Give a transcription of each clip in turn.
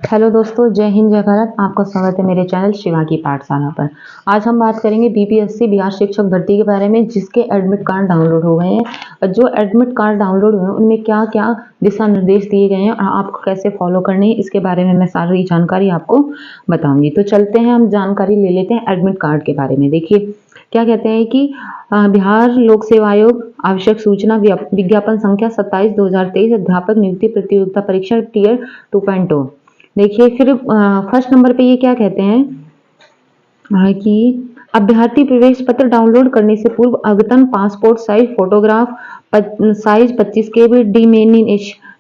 Hello दोस्तों, जय हिंद जय भारत। आपका स्वागत है मेरे चैनल शिवा की पाठशाला पर। आज हम बात करेंगे बीपीएससी बिहार शिक्षक भर्ती के बारे में, जिसके एडमिट कार्ड डाउनलोड हो गए हैं। और जो एडमिट कार्ड डाउनलोड हुए हैं उनमें क्या क्या दिशा निर्देश दिए गए हैं और आपको कैसे फॉलो करने हैं, इसके बारे में मैं सारी जानकारी आपको बताऊंगी। तो चलते हैं, हम जानकारी ले लेते हैं एडमिट कार्ड के बारे में। देखिए क्या कहते हैं कि बिहार लोक सेवा आयोग आवश्यक सूचना विज्ञापन संख्या 27/2023 अध्यापक नियुक्ति प्रतियोगिता परीक्षा टीयर 2.0। देखिए फिर फर्स्ट नंबर पे ये क्या कहते हैं कि अभ्यर्थी प्रवेश पत्र डाउनलोड करने से पूर्व अद्यतन passport size photograph size 25 KB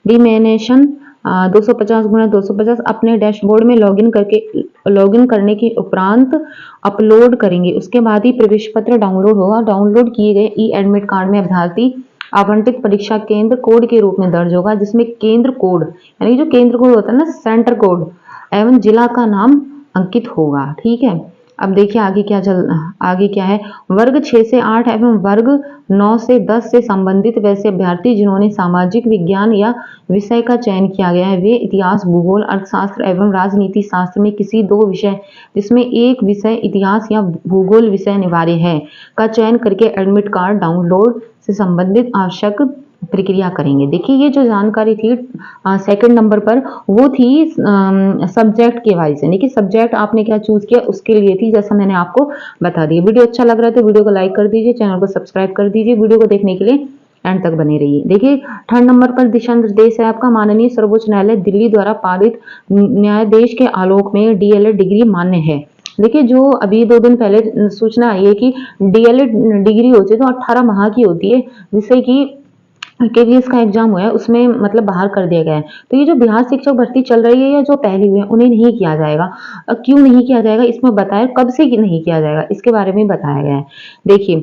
डिमेनेशन 250x250 अपने डैशबोर्ड में लॉगिन करने के उपरांत अपलोड करेंगे। उसके बाद ही प्रवेश पत्र डाउनलोड होगा। डाउनलोड किए गए ई एडमिट कार्ड में अभ्यर्थी आवंटित परीक्षा केंद्र कोड के रूप में दर्ज होगा, जिसमें केंद्र कोड यानी जो केंद्र कोड होता है ना, सेंटर कोड एवं जिला का नाम अंकित होगा। ठीक है। अब देखिए आगे क्या है। वर्ग 6 से 8 एवं वर्ग 9 से 10 से संबंधित वैसे अभ्यर्थी जिन्होंने सामाजिक विज्ञान या विषय का चयन किया गया है, वे इतिहास, भूगोल, अर्थशास्त्र एवं राजनीति शास्त्र में किसी 2 विषय जिसमें एक विषय इतिहास या भूगोल विषय अनिवार्य है का चयन करके एडमिट कार्ड डाउनलोड से संबंधित आवश्यक प्रक्रिया करेंगे। देखिए ये जो जानकारी थी सेकंड नंबर पर, वो थी सब्जेक्ट के वाइज, यानी कि सब्जेक्ट आपने क्या चूज किया उसके लिए थी, जैसा मैंने आपको बता दिया। वीडियो अच्छा लग रहा है तो वीडियो को लाइक कर दीजिए, चैनल को सब्सक्राइब कर दीजिए। वीडियो को देखने के लिए एंड तक बने रहिए। देखिए थर्ड नंबर पर दिशा निर्देश है आपका, माननीय सर्वोच्च न्यायालय दिल्ली द्वारा पारित न्यायाधीश के आलोक में डीएलएड डिग्री मान्य है। देखिए जो अभी 2 दिन पहले सूचना आई है कि डीएलएड डिग्री होती है तो 18 माह की होती है, जिससे कि केवीएस का एग्जाम हुआ है उसमें मतलब बाहर कर दिया गया है। तो ये जो बिहार शिक्षक भर्ती चल रही है या जो पहली हुई है उन्हें नहीं किया जाएगा। क्यों नहीं किया जाएगा इसमें बताया, कब से नहीं किया जाएगा इसके बारे में बताया गया है। देखिए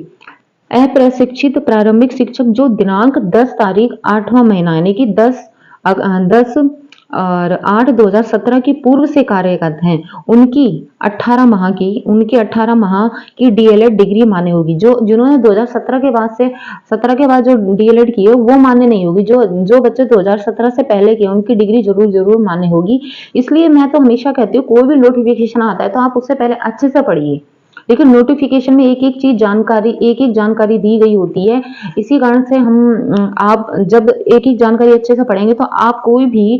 अप्रशिक्षित प्रारंभिक शिक्षक जो दिनांक 10 तारीख 8वां महीना यानी कि 10 और 8/2017 की पूर्व से कार्यरत हैं, उनकी 18 माह की डीएलएड डिग्री मान्य होगी। जो जिन्होंने 2017 के बाद से 17 के बाद जो डीएलएड की है वो मान्य नहीं होगी। जो बच्चे 2017 से पहले किए उनकी डिग्री जरूर मान्य होगी। इसलिए मैं तो हमेशा कहती हूँ कोई भी नोटिफिकेशन आता है तो आप उससे पहले अच्छे से पढ़िए। लेकिन नोटिफिकेशन में एक एक जानकारी दी गई होती है। इसी कारण से आप जब एक एक जानकारी अच्छे से पढ़ेंगे तो आप कोई भी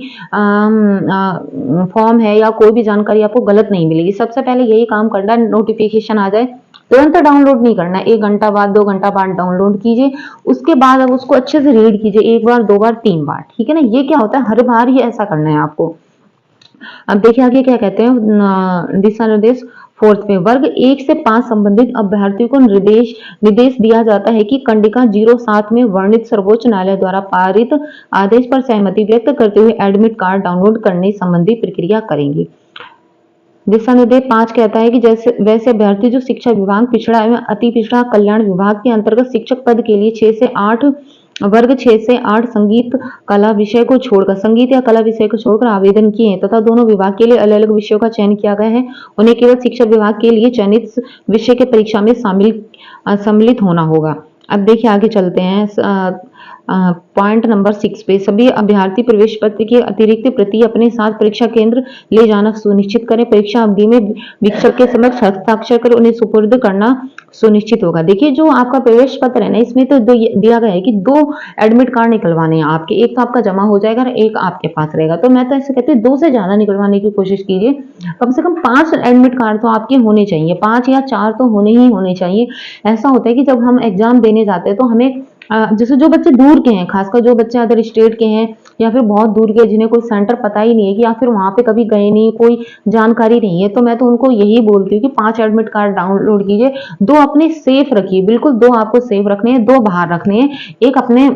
फॉर्म है या कोई भी जानकारी आपको गलत नहीं मिलेगी। सबसे पहले यही काम करना है, नोटिफिकेशन आ जाए तुरंत डाउनलोड नहीं करना है, 1 घंटा बाद 2 घंटा बाद डाउनलोड कीजिए। उसके बाद अब उसको अच्छे से रीड कीजिए, 1 बार 2 बार 3 बार, ठीक है ना। ये क्या होता है, हर बार ही ऐसा करना है आपको। अब देखिए आगे क्या कहते हैं दिशा निर्देश फोर्थ में, वर्ग 1 से 5 संबंधित अभ्यर्थियों को निर्देश दिया जाता है कि कंडिका 07 में वर्णित सर्वोच्च न्यायालय द्वारा पारित आदेश पर सहमति व्यक्त करते हुए एडमिट कार्ड डाउनलोड करने संबंधी प्रक्रिया करेंगे। दिशा निर्देश 5 कहता है कि जैसे वैसे अभ्यर्थी जो शिक्षा विभाग पिछड़ा एवं अति पिछड़ा कल्याण विभाग के अंतर्गत शिक्षक पद के लिए 6 से 8 वर्ग 6 से 8 संगीत या कला विषय को छोड़कर आवेदन किए हैं तथा दोनों विभाग के लिए अलग अलग विषयों का चयन किया गया है, उन्हें केवल शिक्षा विभाग के लिए चयनित विषय के परीक्षा में सम्मिलित होना होगा। अब देखिए आगे चलते हैं पॉइंट नंबर 6 पे, सभी अभ्यर्थी प्रवेश पत्र की अतिरिक्त प्रति अपने साथ परीक्षा केंद्र ले जाना सुनिश्चित करें। परीक्षा अवधि में शिक्षक के समक्ष हस्ताक्षर कर उन्हें सुपुर्द करना सुनिश्चित होगा। देखिए जो आपका प्रवेश पत्र है ना, इसमें तो दिया गया है कि 2 एडमिट कार्ड निकलवाने हैं आपके, एक तो आपका जमा हो जाएगा और एक आपके पास रहेगा। तो मैं तो ऐसे कहती हूँ 2 से ज्यादा निकलवाने की कोशिश कीजिए, कम से कम 5 एडमिट कार्ड तो आपके होने चाहिए, 5 या 4 तो होने चाहिए। ऐसा होता है कि जब हम एग्जाम देने जाते हैं तो हमें जैसे जो बच्चे दूर के हैं, खासकर जो बच्चे अदर स्टेट के हैं या फिर बहुत दूर के, जिन्हें कोई सेंटर पता ही नहीं है कि या फिर वहां पे कभी गए नहीं, कोई जानकारी नहीं है, तो मैं तो उनको यही बोलती हूँ कि 5 एडमिट कार्ड डाउनलोड कीजिए। 2 अपने सेफ रखिए, बिल्कुल 2 आपको सेफ रखने हैं, 2 बाहर रखने हैं, एक अपने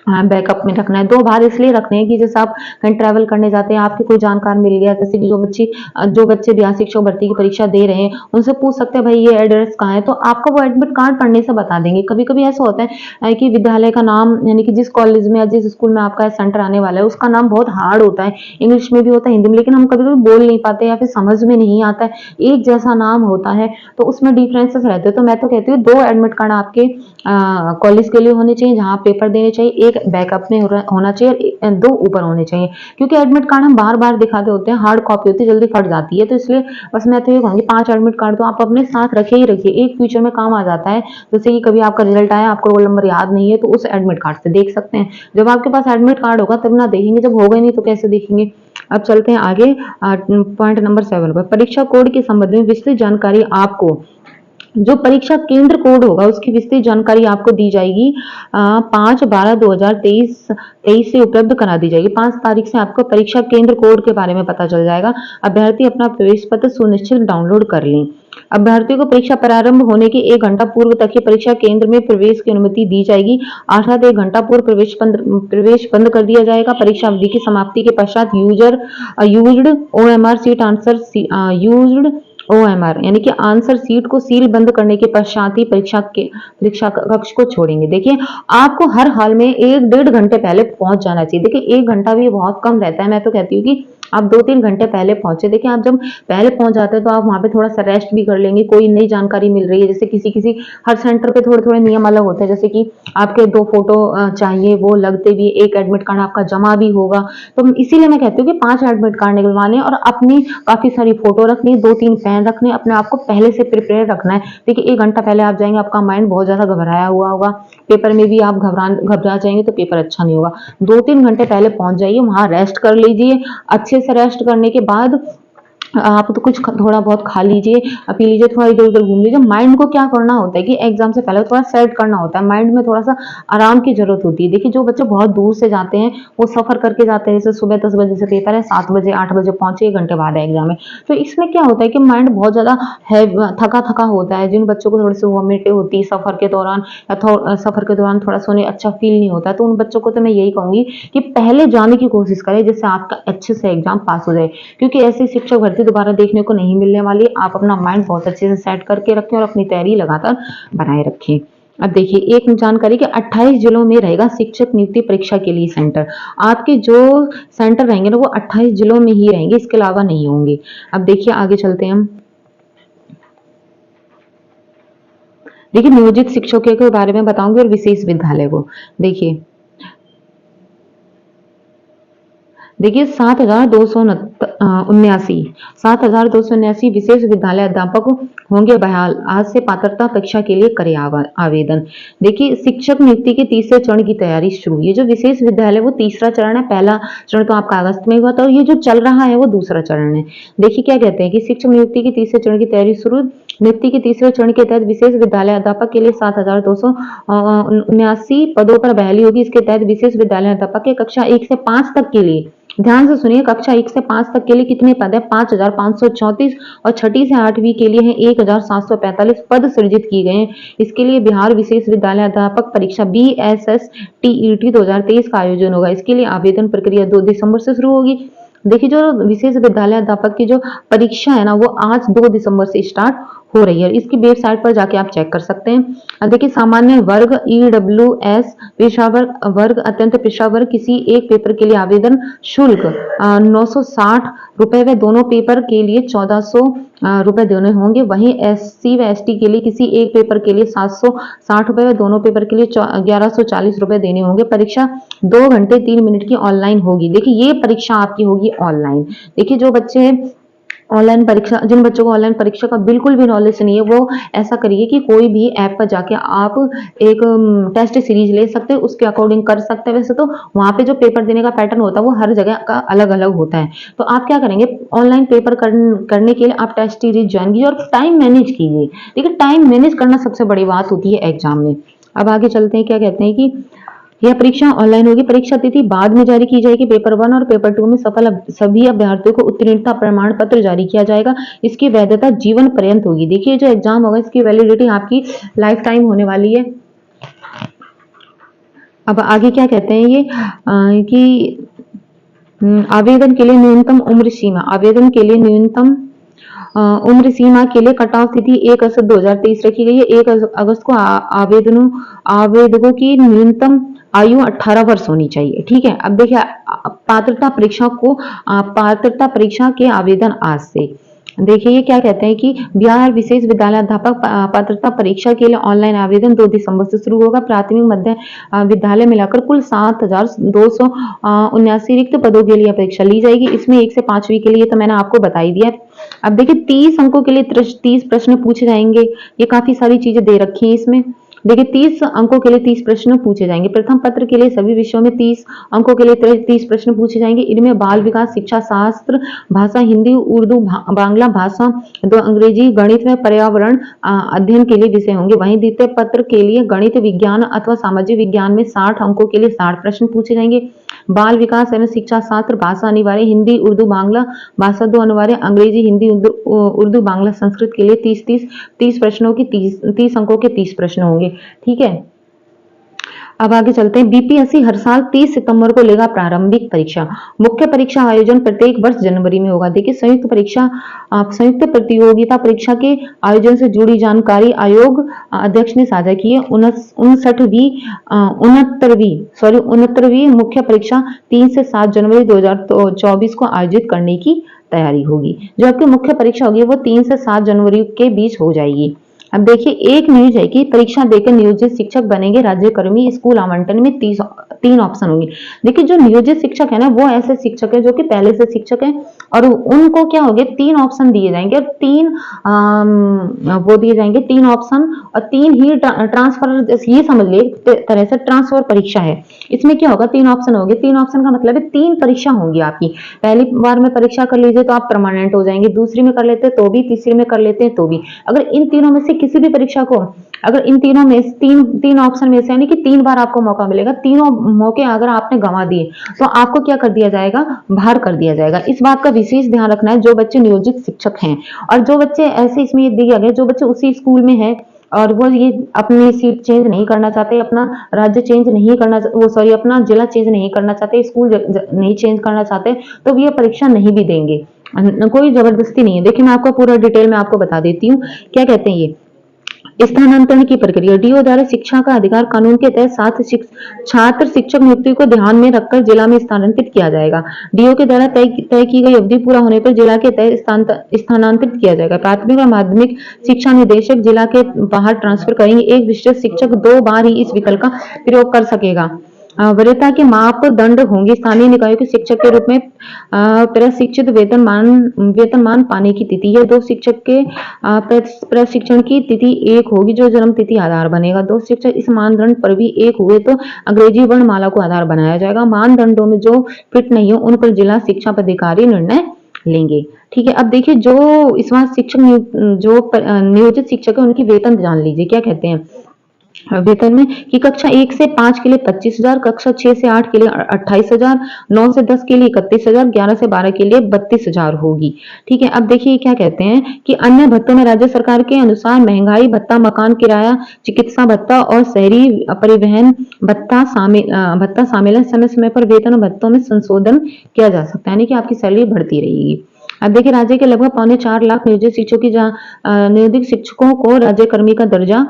बैकअप में रखना है। 2 बार इसलिए रखने हैं कि जैसे आप कहीं ट्रैवल करने जाते हैं, आपके कोई जानकार मिल गया, जैसे कि जो बच्चे बिहार शिक्षक भर्ती की परीक्षा दे रहे हैं उनसे पूछ सकते हैं भाई ये एड्रेस कहाँ है, तो आपको वो एडमिट कार्ड पढ़ने से बता देंगे। कभी कभी ऐसा होता है कि विद्यालय का नाम यानी कि जिस कॉलेज में या जिस स्कूल में आपका सेंटर आने वाला है उसका नाम बहुत हार्ड होता है, इंग्लिश में भी होता है हिंदी में, लेकिन हम कभी कभी बोल नहीं पाते या फिर समझ में नहीं आता है, एक जैसा नाम होता है तो उसमें डिफरेंसेस रहते हैं। तो मैं तो कहती हूँ 2 एडमिट कार्ड आपके कॉलेज के लिए होने चाहिए जहाँ आप पेपर देने चाहिए, एक बैकअप में होना चाहिए और 2 ऊपर होने चाहिए, क्योंकि एडमिट कार्ड हम बार-बार दिखाते होते हैं, हार्ड कॉपी होती है, जल्दी फट जाती है, तो इसलिए बस मैं तो ये कहूँगी 5 एडमिट कार्ड तो आप अपने साथ रखे ही रखिए, एक फ्यूचर में काम आ जाता है। जैसे कि कभी आपका रिजल्ट आया, आपको रोल नंबर याद नहीं है, तो उस एडमिट कार्ड से देख सकते हैं। जब आपके पास एडमिट कार्ड होगा तब ना देखेंगे, जब होगा ही नहीं तो कैसे देखेंगे। अब चलते हैं आगे पॉइंट नंबर 7 पर। परीक्षा कोड के संबंध में विस्तृत जानकारी आपको, जो परीक्षा केंद्र कोड होगा उसकी विस्तृत जानकारी आपको दी जाएगी, 5/12/2023 23 से उपलब्ध करा दी जाएगी। 5 तारीख से आपको परीक्षा केंद्र कोड के बारे में पता चल जाएगा। अभ्यर्थी अपना प्रवेश पत्र सुनिश्चित डाउनलोड कर लें। अभ्यर्थियों को परीक्षा प्रारंभ होने के 1 घंटा पूर्व तक ही परीक्षा केंद्र में प्रवेश की अनुमति दी जाएगी। अर्थात 1 घंटा पूर्व प्रवेश बंद कर दिया जाएगा। परीक्षा अवधि की समाप्ति के पश्चात used OMR sheet answer used OMR यानी कि आंसर सीट को सील बंद करने के पश्चात ही परीक्षा कक्ष को छोड़ेंगे। देखिए, आपको हर हाल में 1 डेढ़ घंटे पहले पहुंच जाना चाहिए। देखिए, 1 घंटा भी बहुत कम रहता है। मैं तो कहती हूँ कि आप 2-3 घंटे पहले पहुंचे। देखिए, आप जब पहले पहुंच जाते हैं तो आप वहां पे थोड़ा सा रेस्ट भी कर लेंगे, कोई नई जानकारी मिल रही है, जैसे किसी किसी हर सेंटर पे थोड़े थोड़े नियम अलग होते हैं, जैसे कि आपके 2 फोटो चाहिए, वो लगते भी, एक एडमिट कार्ड आपका जमा भी होगा। तो इसीलिए मैं कहती हूँ कि 5 एडमिट कार्ड निकलवाने और अपनी काफी सारी फोटो रखनी, 2-3 पेन रखने, अपने आप को पहले से प्रिपेयर रखना है। देखिए, 1 घंटा पहले आप जाएंगे, आपका माइंड बहुत ज्यादा घबराया हुआ होगा, पेपर में भी आप घबरा जाएंगे तो पेपर अच्छा नहीं होगा। 2-3 घंटे पहले पहुंच जाइए, वहां रेस्ट कर लीजिए। अच्छे से रेस्ट करने के बाद आप तो कुछ थोड़ा बहुत खा लीजिए, पी लीजिए, थोड़ा इधर उधर घूम लीजिए। माइंड को क्या करना होता है कि एग्जाम से पहले थोड़ा सेट करना होता है, माइंड में थोड़ा सा आराम की जरूरत होती है। देखिए, जो बच्चे बहुत दूर से जाते हैं, वो सफर करके जाते हैं, जैसे सुबह 10 बजे से पेपर है, 7 बजे 8 बजे पहुंचे, 1 घंटे बाद है एग्जाम है, तो इसमें क्या होता है कि माइंड बहुत ज्यादा है, थका थका होता है। जिन बच्चों को थोड़ी सी वॉमिट होती है सफर के दौरान, या सफर के दौरान थोड़ा सा उन्हें अच्छा फील नहीं होता है, तो उन बच्चों को तो मैं यही कहूंगी कि पहले जाने की कोशिश करें, जिससे आपका अच्छे से एग्जाम पास हो जाए, क्योंकि ऐसी शिक्षक भर्ती दोबारा देखने को नहीं मिलने वाली। आप अपना माइंड बहुत अच्छे से सेट करके रखें और अपनी तैयारी लगातार बनाए रखें। अब देखिए, एक जानकारी कि 28 जिलों में रहेगा शिक्षक नियुक्ति परीक्षा के लिए सेंटर। आपके जो सेंटर रहेंगे ना, वो 28 जिलों में ही रहेंगे, इसके अलावा नहीं होंगे। अब देखिए, आगे चलते हैं हम। देखिए, नियोजित शिक्षकों के बारे में बताऊंगी और विशेष विद्यालय को। देखिए, 7,279 विशेष विद्यालय अध्यापक होंगे बहाल। आज से पात्रता परीक्षा के लिए करें आवेदन। देखिए, शिक्षक नियुक्ति के तीसरे चरण की तैयारी शुरू। ये जो विशेष विद्यालय वो तीसरा चरण है, पहला चरण तो आपका अगस्त में हुआ था, और ये जो चल रहा है वो दूसरा चरण है। देखिए, क्या कहते हैं कि शिक्षक नियुक्ति के तीसरे चरण की तैयारी शुरू। नियुक्ति के तीसरे चरण के तहत विशेष विद्यालय अध्यापक के लिए 7,279 पदों पर बहाली होगी। इसके तहत विशेष विद्यालय अध्यापक के कक्षा 1 से 5 तक के लिए, ध्यान से सुनिए, कक्षा 1 से 5 तक के लिए कितने पद है? 5,534, और छठी से 8वीं के लिए है 1,745 पद सृजित किए गए हैं। इसके लिए बिहार विशेष विद्यालय अध्यापक परीक्षा BSSTET 2023 का आयोजन होगा। इसके लिए आवेदन प्रक्रिया 2 दिसंबर से शुरू होगी। देखिए, जो विशेष विद्यालय अध्यापक की जो परीक्षा है ना, वो आज 2 दिसंबर से स्टार्ट हो रही है। इसकी वेबसाइट पर जाके आप चेक कर सकते हैं। देखिए, सामान्य वर्ग, EWS पेशा वर्ग, अत्यंत पेशा वर्ग, किसी एक पेपर के लिए आवेदन शुल्क 960 रुपए व दोनों पेपर के लिए 1400 रुपए देने होंगे। वहीं SC व ST के लिए किसी एक पेपर के लिए 760 रुपए व दोनों पेपर के लिए 1140 रुपए देने होंगे। परीक्षा 2 घंटे 3 मिनट की ऑनलाइन होगी। देखिए, ये परीक्षा आपकी होगी ऑनलाइन। देखिए, जो बच्चे ऑनलाइन परीक्षा, जिन बच्चों को ऑनलाइन परीक्षा का बिल्कुल भी नॉलेज नहीं है, वो ऐसा करिए कि कोई भी ऐप पर जाके आप एक टेस्ट सीरीज ले सकते हैं, उसके अकॉर्डिंग कर सकते हैं। वैसे तो वहां पे जो पेपर देने का पैटर्न होता है वो हर जगह का अलग अलग होता है। तो आप क्या करेंगे, ऑनलाइन पेपर करने के लिए आप टेस्ट सीरीज ज्वाइन कीजिए और टाइम मैनेज कीजिए। देखिए, टाइम मैनेज करना सबसे बड़ी बात होती है एग्जाम में। अब आगे चलते हैं, क्या कहते हैं कि यह परीक्षा ऑनलाइन होगी। परीक्षा तिथि बाद में जारी की जाएगी। पेपर 1 और पेपर 2 में सफल सभी अभ्यर्थियों को उत्तीर्णता प्रमाण पत्र जारी किया जाएगा। इसकी वैधता जीवन पर्यंत होगी। देखिए, जो एग्जाम होगा इसकी वैलिडिटी आपकी लाइफ टाइम होने वाली है। अब आगे क्या कहते हैं ये कि आवेदन के लिए न्यूनतम उम्र सीमा, आवेदन के लिए न्यूनतम उम्र सीमा के लिए कट ऑफ तिथि 1 अगस्त 2023 रखी गई है। 1 अगस्त को आवेदकों की न्यूनतम आयु 18 वर्ष होनी चाहिए। ठीक है। अब देखिए, पात्रता परीक्षा के आवेदन आज से, देखिए ये क्या कहते हैं कि बिहार विशेष विद्यालय अध्यापक पात्रता परीक्षा के लिए ऑनलाइन आवेदन 2 दिसंबर से शुरू होगा। प्राथमिक मध्य विद्यालय मिलाकर कुल 7,279 रिक्त पदों के लिए परीक्षा ली जाएगी। इसमें 1 से 5वीं के लिए तो मैंने आपको बता ही दिया है। अब देखिए 30 अंकों के लिए 30 प्रश्न पूछे जाएंगे। ये काफी सारी चीजें दे रखी हैं इसमें। देखिए 30 अंकों के लिए 30 प्रश्न पूछे जाएंगे। प्रथम पत्र के लिए सभी विषयों में 30 अंकों के लिए 30 प्रश्न पूछे जाएंगे। इनमें बाल विकास, शिक्षा शास्त्र, भाषा हिंदी, उर्दू, बांग्ला भाषा, दो अंग्रेजी, गणित व पर्यावरण अध्ययन के लिए विषय होंगे। वहीं द्वितीय पत्र के लिए गणित, विज्ञान अथवा सामाजिक विज्ञान में 60 अंकों के लिए 60 प्रश्न पूछे जाएंगे। बाल विकास एवं शिक्षा शास्त्र, भाषा अनिवार्य हिंदी, उर्दू, बांग्ला भाषा 2 अनिवार्य, अंग्रेजी, हिंदी, उर्दू, बांग्ला, संस्कृत के लिए 30 प्रश्नों की 30 अंकों के 30 प्रश्न होंगे। ठीक है, अब आगे चलते हैं। बीपीएससी हर साल 30 सितंबर को लेगा प्रारंभिक परीक्षा। मुख्य परीक्षा आयोजन प्रत्येक वर्ष जनवरी में होगा। देखिए संयुक्त प्रतियोगिता परीक्षा के आयोजन से जुड़ी जानकारी आयोग अध्यक्ष ने साझा की है। 69वीं मुख्य परीक्षा 3 से 7 जनवरी 2024 को आयोजित करने की तैयारी होगी। जो आपकी मुख्य परीक्षा होगी वो 3 से 7 जनवरी के बीच हो जाएगी। अब देखिए एक न्यूज है कि परीक्षा देकर नियोजित शिक्षक बनेंगे राज्यकर्मी। स्कूल आवंटन में 3 ऑप्शन होंगे। देखिए जो नियोजित शिक्षक है ना वो ऐसे शिक्षक है जो कि पहले से शिक्षक है और उनको क्या होंगे 3 ऑप्शन दिए जाएंगे और 3 ऑप्शन और 3 ही ट्रांसफर, ये समझ लिए तरह से ट्रांसफर परीक्षा है। इसमें क्या होगा 3 ऑप्शन होंगे। 3 ऑप्शन का मतलब है 3 परीक्षा होंगी आपकी। पहली बार में परीक्षा कर लीजिए तो आप परमानेंट हो जाएंगे, दूसरी में कर लेते हैं तो भी, तीसरी में कर लेते हैं तो भी। अगर इन तीनों में से किसी भी परीक्षा को, अगर इन तीनों में तीन ऑप्शन में से यानी कि 3 बार आपको मौका मिलेगा, तीनों मौके अगर आपने गंवा दिए तो आपको क्या कर दिया जाएगा, बाहर कर दिया जाएगा। इस बात का विशेष ध्यान रखना है जो बच्चे नियोजित शिक्षक हैं। और जो बच्चे ऐसे इसमें दिया गया जो बच्चे उसी स्कूल में है और वो ये अपनी सीट चेंज नहीं करना चाहते, अपना राज्य चेंज नहीं करना, वो सॉरी अपना जिला चेंज नहीं करना चाहते, स्कूल नहीं चेंज करना चाहते, तो ये परीक्षा नहीं भी देंगे। कोई जबरदस्ती नहीं है। देखिए मैं आपको पूरा डिटेल में आपको बता देती हूँ क्या कहते हैं ये। स्थानांतरण की प्रक्रिया। डीओ द्वारा शिक्षा का अधिकार कानून के तहत छात्र शिक्षक नियुक्ति को ध्यान में रखकर जिला में स्थानांतरित किया जाएगा। डीओ के द्वारा तय की गई अवधि पूरा होने पर जिला के तहत स्थानांतरित किया जाएगा। प्राथमिक और माध्यमिक शिक्षा निदेशक जिला के बाहर ट्रांसफर करेंगे। एक विशिष्ट शिक्षक 2 बार ही इस विकल्प का प्रयोग कर सकेगा। वरीयता के मापदंड होंगे। स्थानीय निकायों के शिक्षक के रूप में प्रशिक्षित वेतनमान पाने की तिथि है। 2 शिक्षक के प्रशिक्षण की तिथि 1 होगी जो जन्म तिथि आधार बनेगा। 2 शिक्षक इस मानदंड पर भी 1 हुए तो अंग्रेजी वर्णमाला को आधार बनाया जाएगा। मानदंडों में जो फिट नहीं हो उन पर जिला शिक्षा पदाधिकारी निर्णय लेंगे। ठीक है, अब देखिए जो इस बार शिक्षक नियोजित शिक्षक है उनकी वेतन जान लीजिए क्या कहते हैं वेतन में कि कक्षा 1 से 5 के लिए 25,000, कक्षा 6 से 8 के लिए 28,000, 9 से 10 के लिए 31,000, 11 से 12 के लिए 32,000 होगी। ठीक है, अब देखिए क्या कहते हैं कि अन्य भत्तों में राज्य सरकार के अनुसार महंगाई भत्ता, मकान किराया, चिकित्सा भत्ता और शहरी परिवहन भत्ता शामिल है। समय समय पर वेतन और भत्तों में संशोधन किया जा सकता है यानी कि आपकी सैलरी बढ़ती रहेगी। अब देखिए राज्य के लगभग 4.25 लाख नियोजित शिक्षकों को राज्य कर्मी का दर्जा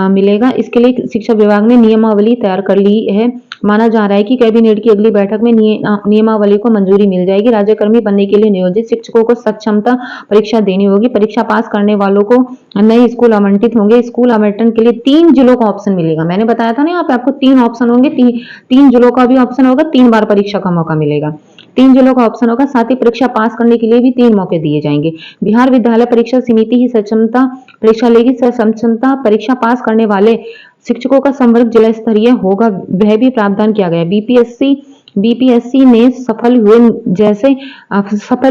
मिलेगा। इसके लिए शिक्षा विभाग ने नियमावली तैयार कर ली है। माना जा रहा है कि कैबिनेट की अगली बैठक में नियमावली को मंजूरी मिल जाएगी। राज्यकर्मी बनने के लिए नियोजित शिक्षकों को सक्षमता परीक्षा देनी होगी। परीक्षा पास करने वालों को नए स्कूल आवंटित होंगे। स्कूल आवंटन के लिए 3 जिलों का ऑप्शन मिलेगा। मैंने बताया था ना यहाँ पे आपको 3 ऑप्शन होंगे, 3 जिलों का भी ऑप्शन होगा, 3 बार परीक्षा का मौका मिलेगा। 3 जिलों का ऑप्शन होगा। साथ ही परीक्षा पास करने के लिए भी 3 मौके दिए जाएंगे। बिहार विद्यालय परीक्षा समिति ही सक्षमता परीक्षा लेगी। सक्षमता परीक्षा पास करने वाले शिक्षकों का संवर्ग जिला स्तरीय होगा, वह भी प्रावधान किया गया। बीपीएससी ने सफल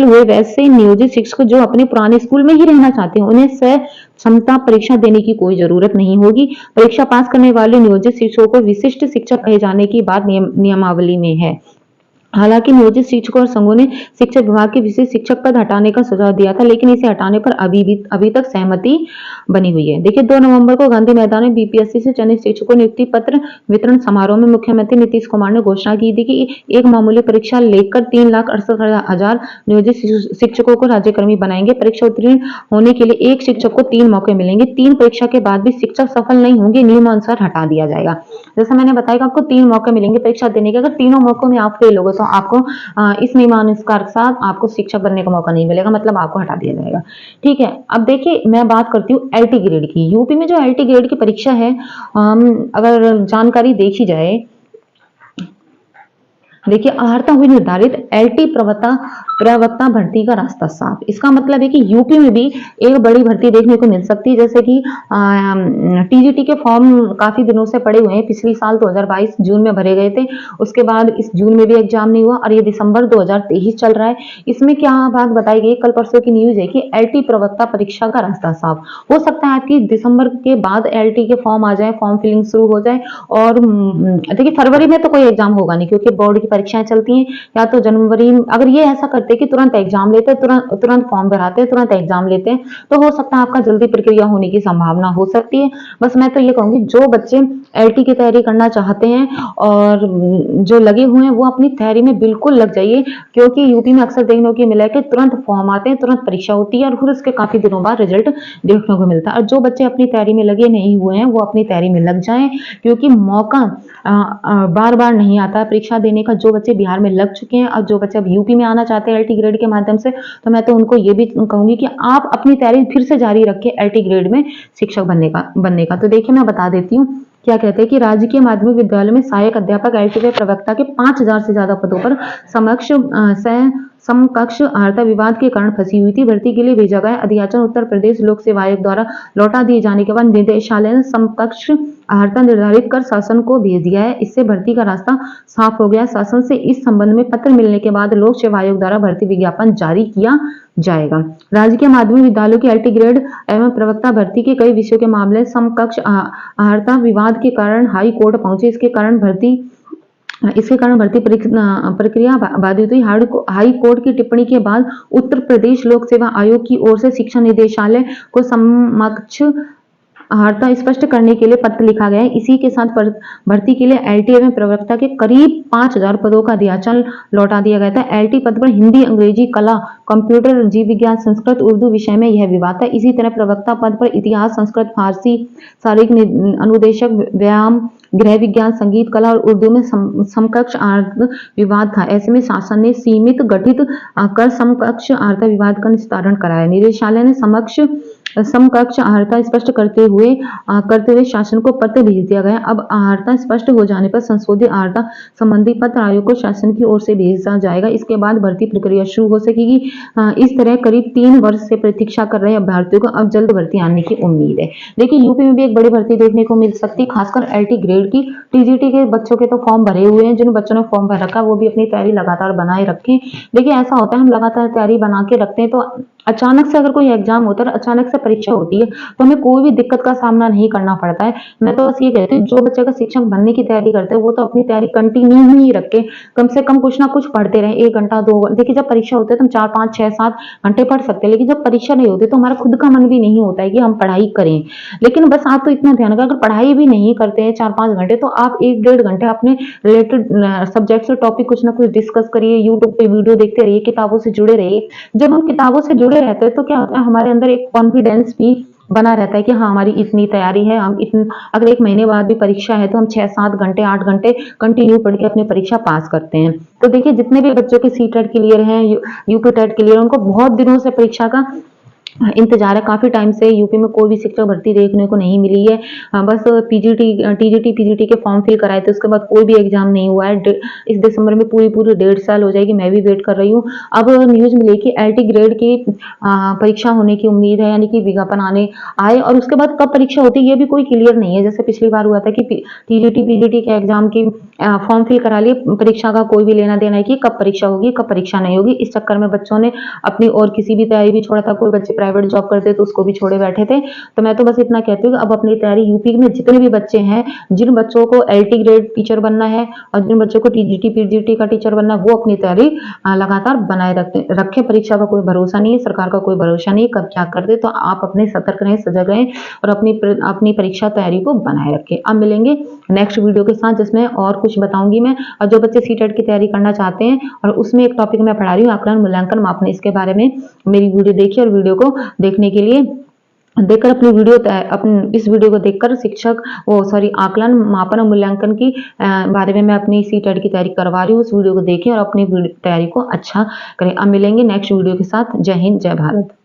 हुए वैसे नियोजित शिक्षक जो अपने पुराने स्कूल में ही रहना चाहते हैं उन्हें क्षमता परीक्षा देने की कोई जरूरत नहीं होगी। परीक्षा पास करने वाले नियोजित शिक्षकों को विशिष्ट शिक्षक कहे जाने की बात नियमावली में है। हालांकि नियोजित शिक्षकों और संघों ने शिक्षा विभाग के विशेष शिक्षक पद हटाने का सुझाव दिया था लेकिन इसे हटाने पर अभी तक सहमति बनी हुई है। देखिए 2 नवंबर को गांधी मैदान में बीपीएससी से चयनित शिक्षकों नियुक्ति पत्र वितरण समारोह में मुख्यमंत्री नीतीश कुमार ने घोषणा की थी कि एक मामूली परीक्षा लेकर 3,68,000 नियोजित शिक्षकों को राज्यकर्मी बनाएंगे। परीक्षा उत्तीर्ण होने के लिए एक शिक्षक को 3 मौके मिलेंगे। 3 परीक्षा के बाद भी शिक्षक सफल नहीं होंगे, नियमानुसार हटा दिया जाएगा। जैसा मैंने बताया आपको 3 मौके मिलेंगे परीक्षा देने के। अगर तीनों मौकों में आप फेल हो गए तो आपको इस नियमानुसार साथ आपको शिक्षक बनने का मौका नहीं मिलेगा, मतलब आपको हटा दिया जाएगा। ठीक है, अब देखिए मैं बात करती हूँ एलटी ग्रेड की। यूपी में जो एलटी ग्रेड की परीक्षा है, अगर जानकारी देखी जाए, देखिए अहर्ता हुई निर्धारित एलटी प्रवक्ता भर्ती का रास्ता साफ। इसका मतलब है कि यूपी में भी एक बड़ी भर्ती देखने को मिल सकती है, जैसे कि टीजीटी के फॉर्म काफी दिनों से पड़े हुए हैं, पिछली साल 2022 जून में भरे गए थे, उसके बाद इस जून में भी एग्जाम नहीं हुआ और ये दिसंबर 2023 चल रहा है। इसमें क्या बात बताई गई, कल परसों की न्यूज है कि एलटी प्रवक्ता परीक्षा का रास्ता साफ हो सकता है। आपकी दिसंबर के बाद एलटी के फॉर्म आ जाए, फॉर्म फिलिंग शुरू हो जाए, और देखिए फरवरी में तो कोई एग्जाम होगा नहीं क्योंकि बोर्ड की परीक्षाएं चलती हैं, या तो जनवरी में। अगर ये ऐसा करते कि तुरंत एग्जाम लेते, तुरंत तुरंत फॉर्म भराते, तुरंत एग्जाम लेते, तो हो सकता है आपका जल्दी प्रक्रिया होने की संभावना हो सकती है। बस मैं तो ये कहूंगी, जो बच्चे एलटी की तैयारी करना चाहते हैं और जो लगे हुए हैं, वो अपनी तैयारी में बिल्कुल लग जाइए, क्योंकि यूपी में अक्सर देखने को मिला है कि तुरंत फॉर्म आते हैं, तुरंत परीक्षा होती है और फिर उसके काफी दिनों बाद रिजल्ट देखने को मिलता है। और जो बच्चे अपनी तैयारी में लगे नहीं हुए हैं, वो अपनी तैयारी में लग जाएं, क्योंकि मौका बार बार नहीं आता परीक्षा देने का। जो बच्चे बिहार में लग चुके हैं और जो बच्चे अब यूपी में आना चाहते हैं एलटी ग्रेड के माध्यम से, तो मैं तो उनको ये भी कहूंगी कि आप अपनी तैयारी फिर से जारी रखें एलटी ग्रेड में शिक्षक बनने का। तो देखिए मैं बता देती हूँ क्या कहते हैं कि राजकीय माध्यमिक विद्यालय में सहायक अध्यापक एलटी प्रवक्ता के 5000 से ज्यादा पदों पर समकक्ष अर्हता विवाद के कारण फंसी हुई थी। भर्ती के लिए भेजा गया अधियाचन उत्तर प्रदेश लोक सेवा आयोग द्वारा लौटा दिए जाने के बाद निदेशालय ने समकक्ष अर्हता निर्धारित कर शासन को भेज दिया है। इससे भर्ती का रास्ता साफ हो गया। शासन से इस संबंध में पत्र मिलने के बाद लोक सेवा आयोग द्वारा भर्ती विज्ञापन जारी किया जाएगा। राजकीय माध्यमिक विद्यालयों की एलटी ग्रेड एवं प्रवक्ता भर्ती के कई विषयों के मामले समकक्ष अर्हता विवाद के कारण हाई कोर्ट पहुंचे। इसके कारण भर्ती प्रक्रिया बाधित हुई। हाई कोर्ट की टिप्पणी के बाद उत्तर प्रदेश लोक सेवा आयोग की ओर से शिक्षा निदेशालय को समकक्ष अर्हता स्पष्ट करने के लिए पत्र लिखा गया है। इसी के साथ भर्ती के लिए एलटी एवं प्रवक्ता के करीब 5000 पदों का अधियाचन लौटा दिया गया था। एलटी पद पर हिंदी, अंग्रेजी, कला, कंप्यूटर, जीव विज्ञान, संस्कृत, उर्दू विषय में यह विवाद था। इसी तरह प्रवक्ता पद पर इतिहास, संस्कृत, फारसी, शारीरिक अनुदेशक, व्यायाम, गृह विज्ञान, संगीत, कला और उर्दू में समकक्ष अर्हता विवाद था। ऐसे में शासन ने समिति गठित कर समकक्ष अर्हता विवाद का निस्तारण कराया। निदेशालय ने समकक्ष अर्हता स्पष्ट करते हुए शासन को पत्र भेज दिया गया। अब अर्हता स्पष्ट हो जाने पर संशोधित अर्हता संबंधी पत्र आयोग को शासन की ओर से भेजा जाएगा। इसके बाद भर्ती प्रक्रिया शुरू हो सकेगी। इस तरह करीब 3 वर्ष से प्रतीक्षा कर रहे अभ्यर्थियों को अब जल्द भर्ती आने की उम्मीद है। देखिए यूपी में भी एक बड़ी भर्ती देखने को मिल सकती है, खासकर एलटी ग्रेड की। टीजीटी के बच्चों के तो फॉर्म भरे हुए हैं, जिन बच्चों ने फॉर्म भर रखा वो भी अपनी तैयारी लगातार बनाए रखें। देखिए ऐसा होता है, हम लगातार तैयारी बना के रखते हैं, तो अचानक से अगर कोई एग्जाम होता है, अचानक से परीक्षा होती है, तो हमें कोई भी दिक्कत का सामना नहीं करना पड़ता है। मैं तो बस ये कहती हूँ, जो बच्चे का शिक्षक बनने की तैयारी करते हैं वो तो अपनी तैयारी कंटिन्यू ही रखे, कम से कम कुछ ना कुछ पढ़ते रहे, 1 घंटा 2 घंटा। देखिए जब परीक्षा होती है तो हम 4 5 6 7 घंटे पढ़ सकते हैं, लेकिन जब परीक्षा नहीं होती तो हमारा खुद का मन भी नहीं होता है कि हम पढ़ाई करें। लेकिन बस आप तो इतना ध्यान रखें, अगर पढ़ाई भी नहीं करते हैं 4 5 घंटे, तो आप 1 डेढ़ घंटे अपने रिलेटेड सब्जेक्ट से टॉपिक कुछ ना कुछ डिस्कस करिए, यूट्यूब पे वीडियो देखते रहिए, किताबों से जुड़े रहिए। जब हम किताबों से जुड़े रहते हैं तो क्या होता है, हमारे अंदर एक कॉन्फिडेंस भी बना रहता है कि हाँ हमारी इतनी तैयारी है, हम इतन अगर 1 महीने बाद भी परीक्षा है तो हम 6 7 घंटे 8 घंटे कंटिन्यू पढ़ के अपनी परीक्षा पास करते हैं। तो देखिए जितने भी बच्चों के सीटेट क्लियर हैं, यूपी टेट क्लियर, उनको बहुत दिनों से परीक्षा का इंतजार है। काफी टाइम से यूपी में कोई भी शिक्षक भर्ती देखने को नहीं मिली है। बस पीजीटी के फॉर्म फिल कराए थे, उसके बाद कोई भी एग्जाम नहीं हुआ है। इस दिसंबर में पूरी 1.5 साल हो जाएगी, मैं भी वेट कर रही हूँ। अब न्यूज मिली कि एलटी ग्रेड की परीक्षा होने की उम्मीद है, यानी कि विज्ञापन आए और उसके बाद कब परीक्षा होती है ये भी कोई क्लियर नहीं है। जैसे पिछली बार हुआ था कि टीजीटी पीजीटी के एग्जाम की फॉर्म फिल करा लिए, परीक्षा का कोई भी लेना देना है कि कब परीक्षा होगी कब परीक्षा नहीं होगी। इस चक्कर में बच्चों ने अपनी और किसी भी तैयारी भी छोड़ा था। कोई बच्चे प्राइवेट जॉब करते तो उसको भी छोड़े बैठे थे। तो मैं तो बस इतना कहती हूँ कि अब अपनी तैयारी, यूपी में जितने भी बच्चे हैं, जिन बच्चों को एलटी ग्रेड टीचर बनना है और जिन बच्चों को टीजीटी पीजीटी का टीचर बनना है, वो अपनी तैयारी लगातार बनाए रखें। परीक्षा का कोई भरोसा नहीं है, सरकार का कोई भरोसा नहीं, कब क्या कर दे। तो आप अपने सतर्क रहें, सजग रहें और अपनी परीक्षा तैयारी को बनाए रखें। अब मिलेंगे नेक्स्ट वीडियो के साथ, जिसमें और कुछ बताऊंगी मैं। और जो बच्चे सीटेट की तैयारी करना चाहते हैं, और उसमें एक टॉपिक मैं पढ़ा रही हूँ आकलन मूल्यांकन मापने, इसके बारे में मेरी वीडियो देखिए और वीडियो को देखने के लिए देखकर अपनी इस वीडियो को देखकर शिक्षक आकलन, मापन और मूल्यांकन की बारे में मैं अपनी सी-टेट की तैयारी करवा रही हूँ। उस वीडियो को देखें और अपनी तैयारी को अच्छा करें। अब मिलेंगे नेक्स्ट वीडियो के साथ। जय हिंद, जय भारत।